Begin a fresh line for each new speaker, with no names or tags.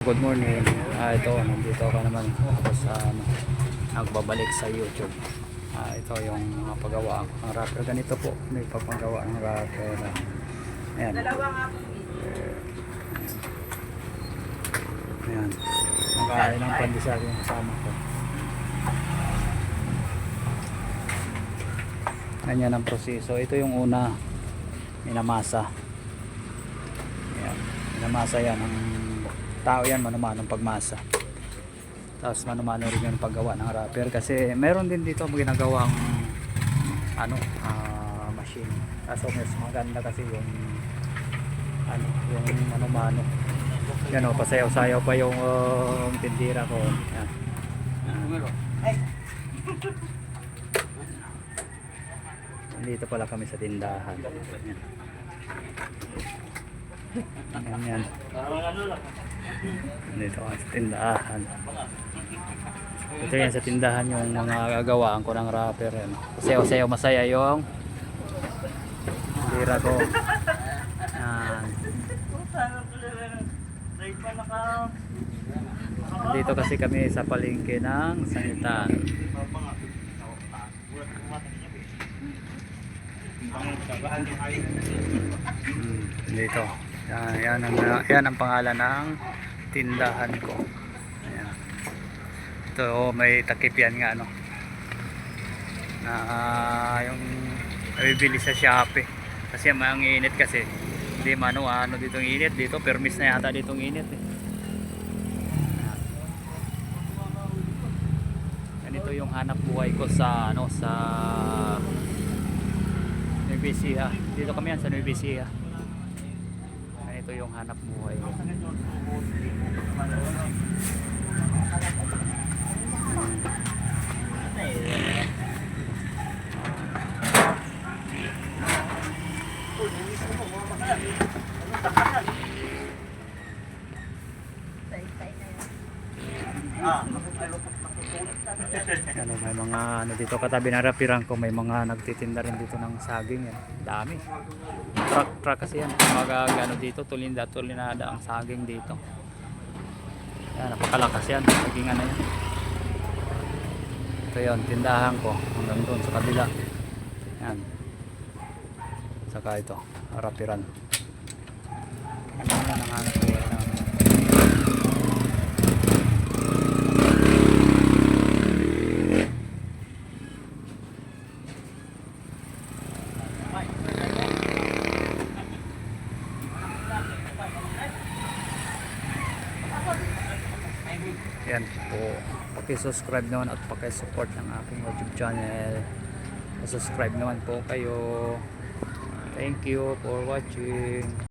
good morning. Ito, nandito ako naman ako sa nagbabalik sa YouTube. Ito yung mga paggawa ng wrapper. Ganito po, may pagpagawa ng wrapper. Ayan. Ayan. Nakain ng pandesal yung kasama ko. Ganyan ang proseso. Ito yung una, minamasa. Ayan. Minamasa yan. Ang tao yan, manumanong pagmasa. Tapos manumano rin yung paggawa ng wrapper. Kasi meron din dito ginagawang machine. Kaso mas maganda kasi yung yung manumano. Yan o, pasayaw-sayaw pa yung tindira ko. Yan. Dito pala kami sa tindahan. Yan. Dito kami sa tindahan. Ito yan sa tindahan yung mga gagawaan ko ng wrapper. Sayaw-sayaw masaya yung tindira ko. Yan. Dito kasi kami sa palengke ng Sangitan. Dito. Yan ang pangalan ng tindahan ko. Ayan. Ito may takip yan nga yung nabibili sa Shopee. Kasi ang init kasi. Hindi dito ang init dito, permis na yata dito ang init eh. Ganito yung hanap buhay ko sa sa Nueva Ecija. Dito kami yan sa Nueva Ecija. Ito yung hanap buhay ko. May mga dito katabi ng rapiran ko, may mga nagtitinda rin dito ng saging yan. Dami. Truck kasi yan. Dito tulinada ang saging dito. Yan, napakalakas yan. Sagingan na yan. Ito yun, tindahan ko hanggang doon sa kabila. Yan. Saka ito, rapiran. Yan ang hanap ko namin. Yan po, paki-subscribe naman at paki-support ng aking YouTube channel. Subscribe naman po kayo. Thank you for watching.